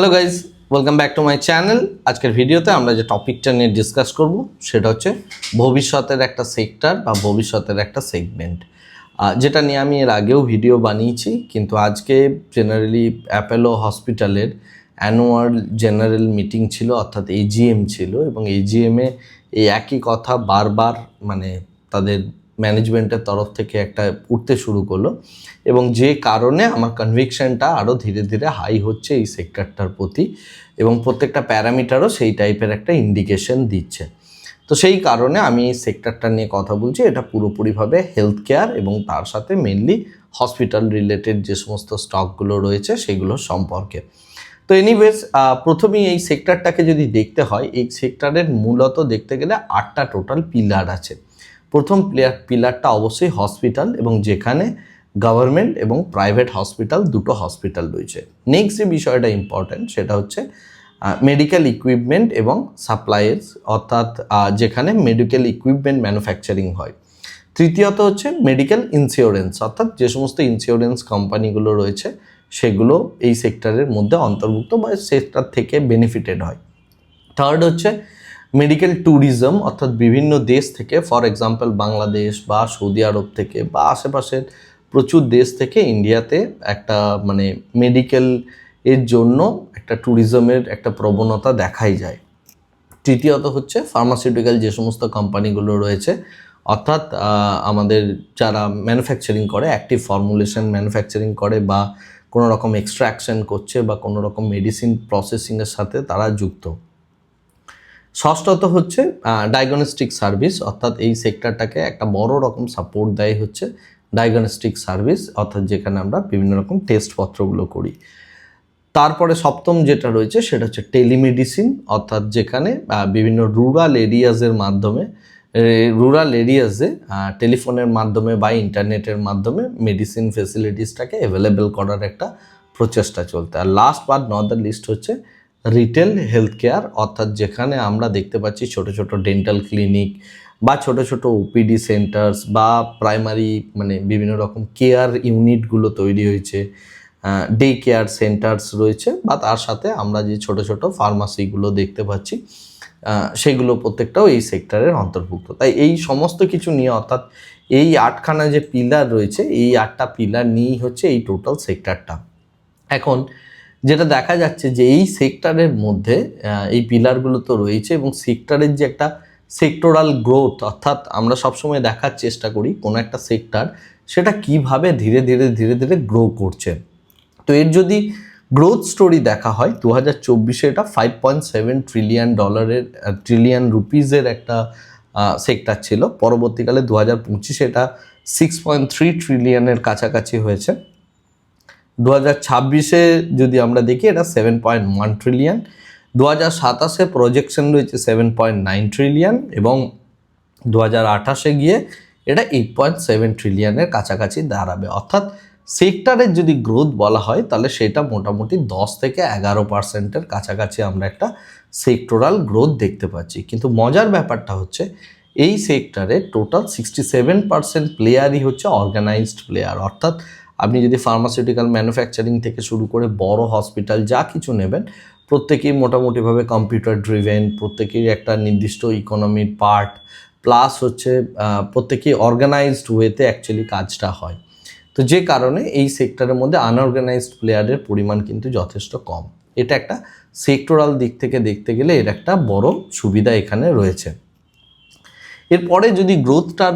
Hello guys, welcome back to my channel. আজকের ভিডিওতে আমরা যে টপিকটা নিয়ে ডিসকাস করব সেটা হচ্ছে ভবিষ্যতের একটা সেক্টর বা ভবিষ্যতের একটা সেগমেন্ট, যেটা নিয়ে আমি এর আগেও ভিডিও বানিয়েছি। কিন্তু আজকে জেনারেলি অ্যাপোলো হসপিটালের অ্যানুয়াল জেনারেল মিটিং ছিল, অর্থাৎ এজিএম ছিল, এবং এজিএমে এই একই কথা বারবার তাদের ম্যানেজমেন্টের তরফ থেকে একটা উঠতে শুরু করলো, এবং যে কারণে আমার কনভিকশনটা আরও ধীরে ধীরে হাই হচ্ছে এই সেক্টরটার প্রতি, এবং প্রত্যেকটা প্যারামিটারও সেই টাইপের একটা ইন্ডিকেশন দিচ্ছে। তো সেই কারণে আমি এই সেক্টরটা নিয়ে কথা বলছি। এটা পুরোপুরিভাবে হেলথ কেয়ার এবং তার সাথে মেনলি হসপিটাল রিলেটেড যে সমস্ত স্টকগুলো রয়েছে সেগুলোর সম্পর্কে। তো এনিওয়েজ, প্রথমেই এই সেক্টরটাকে যদি দেখতে হয়, এই সেক্টরের মূলত দেখতে গেলে 8টা টোটাল পিলার আছে। প্রথম পিলারটা অবশ্যই হসপিটাল, এবং যেখানে গভর্নমেন্ট এবং প্রাইভেট হসপিটাল দুটো হসপিটাল রয়েছে। নেক্সট যে বিষয়টা ইম্পর্ট্যান্ট সেটা হচ্ছে মেডিকেল ইকুইপমেন্ট এবং সাপ্লাইজ, অর্থাৎ যেখানে মেডিকেল ইকুইপমেন্ট ম্যানুফ্যাকচারিং হয়। তৃতীয়ত হচ্ছে মেডিকেল ইন্স্যুরেন্স, অর্থাৎ যে সমস্ত ইন্স্যুরেন্স কোম্পানিগুলো রয়েছে সেগুলো এই সেক্টরের মধ্যে অন্তর্ভুক্ত বা সেক্টর থেকে বেনিফিটেড হয়। থার্ড হচ্ছে মেডিকেল ট্যুরিজম, অর্থাৎ বিভিন্ন দেশ থেকে, ফর এক্সাম্পল বাংলাদেশ বা সৌদি আরব থেকে বা আশেপাশের প্রচুর দেশ থেকে ইন্ডিয়াতে একটা মেডিকেল এর জন্য একটা ট্যুরিজমের একটা প্রবণতা দেখাই যায়। তৃতীয়ত হচ্ছে ফার্মাসিউটিক্যাল যে সমস্ত কোম্পানিগুলো রয়েছে, অর্থাৎ আমাদের যারা ম্যানুফ্যাকচারিং করে, অ্যাক্টিভ ফর্মুলেশন ম্যানুফ্যাকচারিং করে বা কোনো রকম এক্সট্রাকশন করছে বা কোনো রকম মেডিসিন প্রসেসিংয়ের সাথে তারা যুক্ত। ষষ্ঠত হচ্ছে ডায়াগনস্টিক সার্ভিস, অর্থাৎ এই সেক্টরটাকে একটা বড় রকম সাপোর্ট দেয় হচ্ছে ডায়াগনস্টিক সার্ভিস, অর্থাৎ যেখানে আমরা বিভিন্ন রকম টেস্টপত্রগুলো করি। তারপরে সপ্তম যেটা রয়েছে সেটা হচ্ছে টেলিমেডিসিন, অর্থাৎ যেখানে বিভিন্ন রুরাল এরিয়াজে টেলিফোনের মাধ্যমে বা ইন্টারনেটের মাধ্যমে মেডিসিন ফেসিলিটিসটাকে অ্যাভেলেবেল করার একটা প্রচেষ্টা চলতে। আর last but not the least হচ্ছে রিটেল হেলথ কেয়ার, অর্থাৎ যেখানে আমরা দেখতে পাচ্ছি ছোট ছোট ডেন্টাল ক্লিনিক বা ছোট ছোট ওপিডি সেন্টার্স বা প্রাইমারি বিভিন্ন রকম কেয়ার ইউনিটগুলো তৈরি হয়েছে, ডে কেয়ার সেন্টার্স রয়েছে, বা তার সাথে আমরা যে ছোট ছোট ফার্মাসিগুলো দেখতে পাচ্ছি সেগুলো প্রত্যেকটাও এই সেক্টরের অন্তর্ভুক্ত। তাই এই সমস্ত কিছু নিয়ে, অর্থাৎ এই 8খানা যে পিলার রয়েছে, এই 8টা পিলার নিয়েই হচ্ছে এই টোটাল সেক্টরটা। এখন যেটা দেখা যাচ্ছে যে এই সেক্টরের মধ্যে এই পিলারগুলো তো রয়েছে, এবং সেক্টরের যে একটা সেক্টরাল গ্রোথ, অর্থাৎ আমরা সবসময় দেখার চেষ্টা করি কোনো একটা সেক্টর সেটা কিভাবে ধীরে ধীরে ধীরে ধীরে গ্রো করছে। তো এর যদি গ্রোথ স্টোরি দেখা হয়, 2024-এ এটা $5.7 ট্রিলিয়ন রুপিজের একটা সেক্টর ছিল। পরবর্তীকালে 2025-এ এটা 6.3 ট্রিলিয়নের কাছাকাছি হয়েছে। 2026-এ যদি আমরা দেখি এটা 7.1 ট্রিলিয়ন। 2027-এ প্রজেকশন রয়েছে 7.9 ট্রিলিয়ন, এবং 2028-এ গিয়ে এটা 8.7 ট্রিলিয়নের কাছাকাছি দাঁড়াবে। অর্থাৎ সেক্টরের যদি গ্রোথ বলা হয় তাহলে সেটা মোটামুটি 10 থেকে 11% কাছাকাছি আমরা একটা সেক্টরাল গ্রোথ দেখতে পাচ্ছি। কিন্তু মজার ব্যাপারটা হচ্ছে এই সেক্টরে টোটাল 67% প্লেয়ারই হচ্ছে অর্গানাইজড প্লেয়ার, অর্থাৎ আপনি যদি ফার্মাসিউটিক্যাল ম্যানুফ্যাকচারিং থেকে শুরু করে বড় হসপিটাল যা কিছু নেবেন, প্রত্যেকেই মোটামুটিভাবে কম্পিউটার ড্রিভেন, প্রত্যেকেই একটা নির্দিষ্ট ইকোনমির পার্ট, প্লাস হচ্ছে প্রত্যেকেই অর্গানাইজড ওয়েতে অ্যাকচুয়ালি কাজটা হয়। তো যে কারণে এই সেক্টরের মধ্যে আনঅর্গানাইজড প্লেয়ারের পরিমাণ কিন্তু যথেষ্ট কম। এটা একটা সেক্টরাল দিক থেকে দেখতে গেলে এর একটা বড় সুবিধা এখানে রয়েছে। এরপরে যদি গ্রোথটার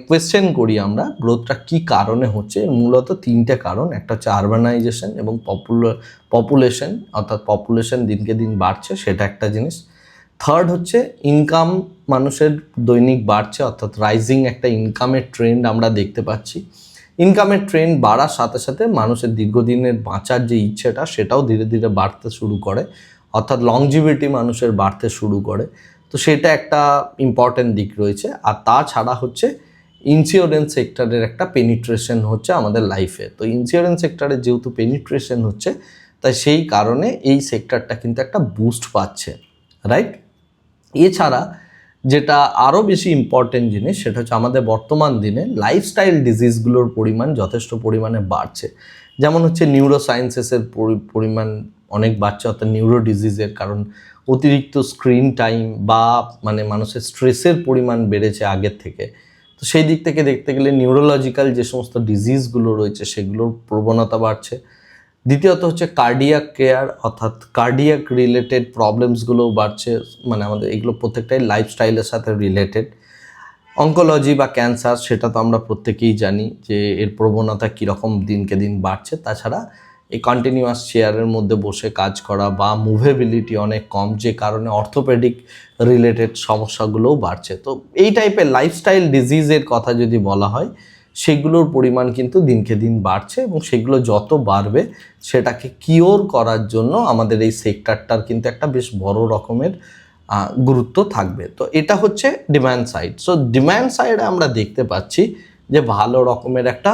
কোয়েশ্চেন করি আমরা, গ্রোথটা কি কারণে হচ্ছে, মূলত 3টে কারণ। একটা হচ্ছে আরবানাইজেশন এবং পপুলেশন, অর্থাৎ পপুলেশন দিনকে দিন বাড়ছে, সেটা একটা জিনিস। থার্ড হচ্ছে ইনকাম, মানুষের দৈনিক বাড়ছে, অর্থাৎ রাইজিং একটা ইনকামের ট্রেন্ড আমরা দেখতে পাচ্ছি। ইনকামের ট্রেন্ড বাড়ার সাথে সাথে মানুষের দীর্ঘদিনের বাঁচার যে ইচ্ছেটা সেটাও ধীরে ধীরে বাড়তে শুরু করে, অর্থাৎ লংজিভিটি মানুষের বাড়তে শুরু করে। তো সেটা একটা ইম্পর্টেন্ট দিক রয়েছে। আর তাছাড়া হচ্ছে ইন্স্যুরেন্স সেক্টরের একটা পেনিট্রেশন হচ্ছে আমাদের লাইফে। তো ইন্স্যুরেন্স সেক্টরে যেহেতু পেনিট্রেশন হচ্ছে, তাই সেই কারণে এই সেক্টরটা কিন্তু একটা বুস্ট পাচ্ছে, রাইট? এছাড়া যেটা আরও বেশি ইম্পর্টেন্ট জিনিস সেটা হচ্ছে আমাদের বর্তমান দিনে লাইফস্টাইল ডিজিজগুলোর পরিমাণ যথেষ্ট পরিমাণে বাড়ছে। যেমন হচ্ছে নিউরোসায়েন্সেসের পরিমাণ অনেক বাড়ছে, অর্থাৎ নিউরো ডিজিজের, কারণ অতিরিক্ত স্ক্রিন টাইম বা মানে মানুষের স্ট্রেসের পরিমাণ বেড়েছে আগের থেকে। তো সেই দিক থেকে দেখতে গেলে নিউরোলজিক্যাল যে সমস্ত ডিজিজগুলো রয়েছে সেগুলোর প্রবণতা বাড়ছে। দ্বিতীয়ত হচ্ছে কার্ডিয়াক কেয়ার, অর্থাৎ কার্ডিয়াক রিলেটেড প্রবলেমসগুলোও বাড়ছে, মানে আমাদের এগুলো প্রত্যেকটাই লাইফস্টাইলের সাথে রিলেটেড। অঙ্কোলজি বা ক্যান্সার, সেটা তো আমরা প্রত্যেকেই জানি যে এর প্রবণতা কীরকম দিনকে দিন বাড়ছে। তাছাড়া এই কন্টিনিউয়াস চেয়ারের মধ্যে বসে কাজ করা বা মুভেবিলিটি অনেক কম, যে কারণে অর্থোপেডিক রিলেটেড সমস্যাগুলোও বাড়ছে। তো এই টাইপের লাইফস্টাইল ডিজিজের কথা যদি বলা হয়, সেগুলোর পরিমাণ কিন্তু দিনকে দিন বাড়ছে, এবং সেগুলো যত বাড়বে সেটাকে কিওর করার জন্য আমাদের এই সেক্টরটার কিন্তু একটা বেশ বড় রকমের গুরুত্ব থাকবে। তো এটা হচ্ছে ডিম্যান্ড সাইড। সো ডিম্যান্ড সাইডে আমরা দেখতে পাচ্ছি যে ভালো রকমের একটা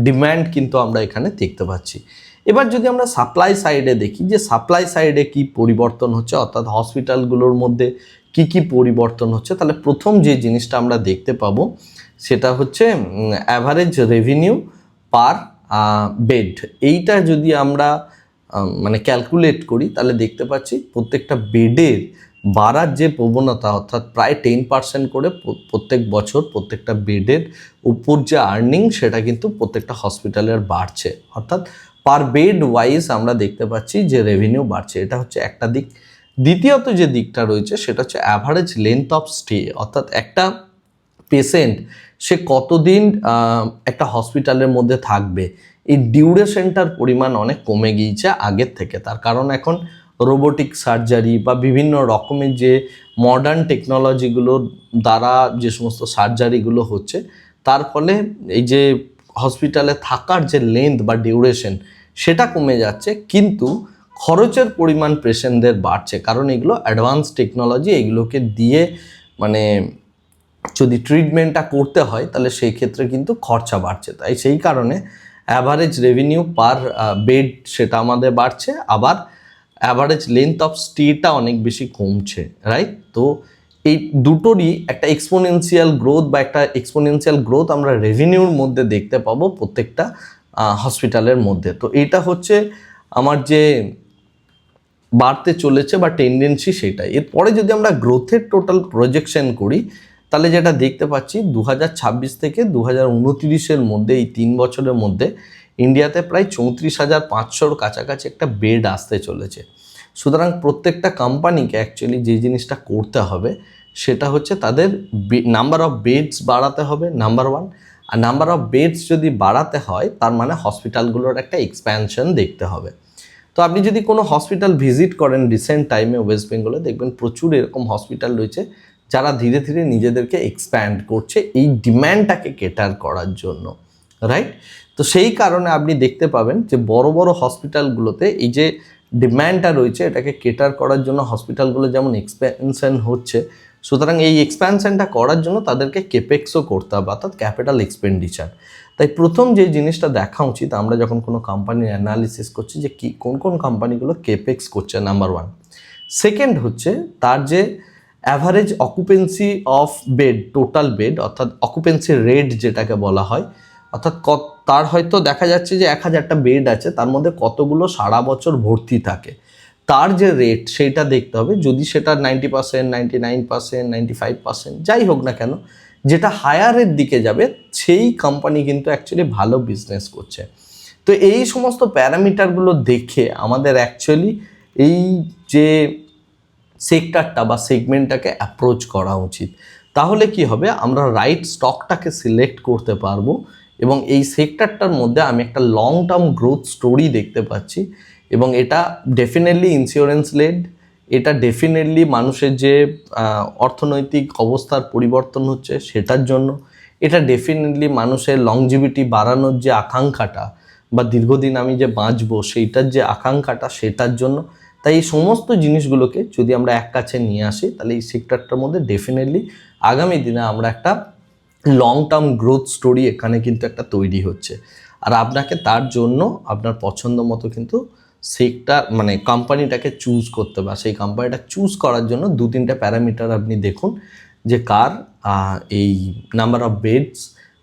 ডিম্যান্ড কিন্তু আমরা এখানে দেখতে পাচ্ছি। এবার যদি আমরা সাপ্লাই সাইডে দেখি যে সাপ্লাই সাইডে কি পরিবর্তন হচ্ছে, অর্থাৎ হসপিটালগুলোর মধ্যে কি কি পরিবর্তন হচ্ছে, তাহলে প্রথম যে জিনিসটা আমরা দেখতে পাবো সেটা হচ্ছে অ্যাভারেজ রেভিনিউ পার বেড। এইটা যদি আমরা মানে ক্যালকুলেট করি তাহলে দেখতে পাচ্ছি প্রত্যেকটা বেডের বাড়ার যে প্রবণতা, অর্থাৎ প্রায় 10% করে প্রত্যেক বছর প্রত্যেকটা বেডের উপর যে আর্নিং সেটা কিন্তু প্রত্যেকটা হসপিটালের বাড়ছে, অর্থাৎ পার বেড ওয়াইজ আমরা দেখতে পাচ্ছি যে রেভিনিউ বাড়ছে। এটা হচ্ছে একটা দিক। দ্বিতীয়ত যে দিকটা রয়েছে সেটা হচ্ছে অ্যাভারেজ লেন্থ অফ স্টে, অর্থাৎ একটা পেশেন্ট সে কতদিন একটা হসপিটালের মধ্যে থাকবে, এই ডিউরেশনটার পরিমাণ অনেক কমে গিয়েছে আগের থেকে। তার কারণ এখন রোবোটিক সার্জারি বা বিভিন্ন রকমের যে মডার্ন টেকনোলজিগুলোর দ্বারা যে সমস্ত সার্জারিগুলো হচ্ছে, তার ফলে এই যে হসপিটালে থাকার যে লেন্থ বা ডিউরেশন সেটা কমে যাচ্ছে, কিন্তু খরচের পরিমাণ পেশেন্টদের বাড়ছে, কারণ এগুলো অ্যাডভান্স টেকনোলজি, এগুলোকে দিয়ে মানে যদি ট্রিটমেন্টটা করতে হয় তাহলে সেই ক্ষেত্রে কিন্তু খরচা বাড়ছে। তাই সেই কারণে অ্যাভারেজ রেভিনিউ পার বেড সেটা আমাদের বাড়ছে, আবার অ্যাভারেজ লেন্থ অফ স্টেটা অনেক বেশি কমছে, রাইট? তো এই দুটোরই একটা এক্সপোনেনশিয়াল গ্রোথ বা একটা এক্সপোনেনশিয়াল গ্রোথ আমরা রেভিনিউর মধ্যে দেখতে পাবো প্রত্যেকটা হসপিটালের মধ্যে। তো এটা হচ্ছে আমার যে বাড়তে চলেছে বা টেন্ডেন্সি সেটাই। এরপরে যদি আমরা গ্রোথের টোটাল প্রজেকশন করি তাহলে যেটা দেখতে পাচ্ছি 2026 থেকে 2029-এর মধ্যে, এই 3 বছরের মধ্যে ইন্ডিয়াতে প্রায় 34,500-র কাছাকাছি একটা বেড আসতে চলেছে। সুতরাং প্রত্যেকটা কোম্পানিকে অ্যাকচুয়ালি যে জিনিসটা করতে হবে সেটা হচ্ছে তাদের নাম্বার অফ বেডস বাড়াতে হবে, নাম্বার 1। আর নাম্বার অফ বেডস যদি বাড়াতে হয় তার মানে হসপিটালগুলোর একটা এক্সপ্যানশন দেখতে হবে। তো আপনি যদি কোনো হসপিটাল ভিজিট করেন রিসেন্ট টাইমে ওয়েস্ট বেঙ্গলে, দেখবেন প্রচুর এরকম হসপিটাল রয়েছে যারা ধীরে ধীরে নিজেদেরকে এক্সপ্যান্ড করছে এই ডিম্যান্ডটাকে কেটার করার জন্য, রাইট? তো সেই কারণে আপনি দেখতে পাবেন যে বড় বড় হসপিটালগুলোতে এই যে ডিম্যান্ডটা রয়েছে এটাকে কেটার করার জন্য হসপিটালগুলো যেমন এক্সপ্যানশন হচ্ছে, সুতরাং এই এক্সপ্যানশনটা করার জন্য তাদেরকে কেপেক্সও করতে হবে, অর্থাৎ ক্যাপিটাল এক্সপেন্ডিচার। তাই প্রথম যে জিনিসটা দেখা উচিত আমরা যখন কোনো কোম্পানির অ্যানালিসিস করছি যে কি কোন কোন কোম্পানিগুলো কেপেক্স করছে, নাম্বার 1। সেকেন্ড হচ্ছে তার যে average occupancy of bed, total bed, অর্থাৎ অকুপেন্সি রেট যেটাকে বলা হয়, অর্থাৎ তার হয়তো দেখা যাচ্ছে যে 1000টা বেড আছে, তার মধ্যে কতগুলো সারা বছর ভর্তি থাকে, তার যে রেট সেইটা দেখতে হবে। যদি সেটা 90%, 99%, 95% যাই হোক না কেন, যেটা হায়ারের দিকে যাবে সেই কোম্পানি কিন্তু অ্যাকচুয়ালি ভালো বিজনেস করছে। তো এই সমস্ত প্যারামিটারগুলো দেখে আমাদের অ্যাকচুয়ালি এই যে সেক্টরটা বা সেগমেন্টটাকে অ্যাপ্রোচ করা উচিত। তাহলে কি হবে, আমরা রাইট স্টকটাকে সিলেক্ট করতে পারবো, এবং এই সেক্টরটার মধ্যে আমি একটা লং টার্ম গ্রোথ স্টোরি দেখতে পাচ্ছি। এবং এটা ডেফিনেটলি ইন্স্যুরেন্স লেড, এটা ডেফিনেটলি মানুষের যে অর্থনৈতিক অবস্থার পরিবর্তন হচ্ছে সেটার জন্য, এটা ডেফিনেটলি মানুষের লংজিভিটি বাড়ানোর যে আকাঙ্ক্ষাটা বা দীর্ঘদিন আমি যে বাঁচবো সেইটার যে আকাঙ্ক্ষাটা সেটার জন্য। তাই এই সমস্ত জিনিসগুলোকে যদি আমরা এক কাছে নিয়ে আসি তাহলে এই সেক্টরটার মধ্যে ডেফিনেটলি আগামী দিনে আমরা একটা লং টার্ম গ্রোথ স্টোরি এখানে কিন্তু একটা তৈরি হচ্ছে। আর আপনাকে তার জন্য আপনার পছন্দ মতো কিন্তু সেক্টর মানে কোম্পানিটাকে চুজ করতে হবে। সেই কোম্পানিটা চুজ করার জন্য 2-3টে প্যারামিটার আপনি দেখুন যে কার এই নাম্বার অফ বেডস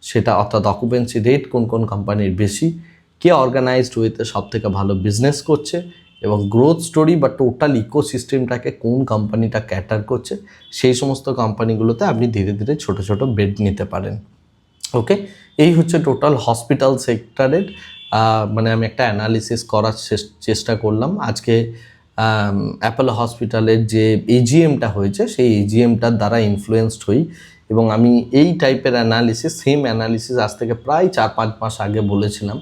সেটা, অর্থাৎ অকুপেন্সি রেট কোন কোন কোম্পানির বেশি, কে অর্গানাইজড ওয়েতে সব থেকে ভালো বিজনেস করছে, এবং গ্রোথ স্টোরি বা টোটাল ইকোসিস্টেমটাকে কোন কোম্পানিটা ক্যাটার করছে সেই সমস্ত কোম্পানিগুলোতে আপনি ধীরে ধীরে ছোট ছোট বেট নিতে পারেন। ওকে, এই হচ্ছে টোটাল হসপিটাল সেক্টরের মানে আমি একটা অ্যানালিসিস করার চেষ্টা করলাম। আজকে অ্যাপোলো হসপিটালের যে এজিএমটা হয়েছে সেই এজিএমটার দ্বারা ইনফ্লুয়েসড হই এবং আমি এই টাইপের সেম অ্যানালিসিস আজ থেকে প্রায় 4-5 মাস আগে বলেছিলাম,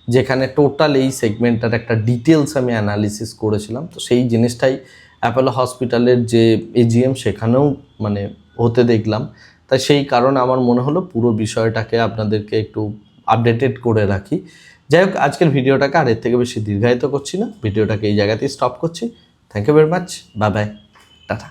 যেখানে টোটাল এই সেগমেন্টটার একটা ডিটেলস আমি অ্যানালিসিস করেছিলাম। তো সেই জিনিসটাই অ্যাপোলো হসপিটালের যে এজিএম সেখানেও মানে হতে দেখলাম। তাই সেই কারণে আমার মনে হলো পুরো বিষয়টাকে আপনাদেরকে একটু আপডেটেড করে রাখি। যাই হোক, আজকের ভিডিওটাকে আর এর থেকে বেশি দীর্ঘায়িত করছি না, ভিডিওটাকে এই জায়গাতেই স্টপ করছি। Thank you very much, bye bye, tata.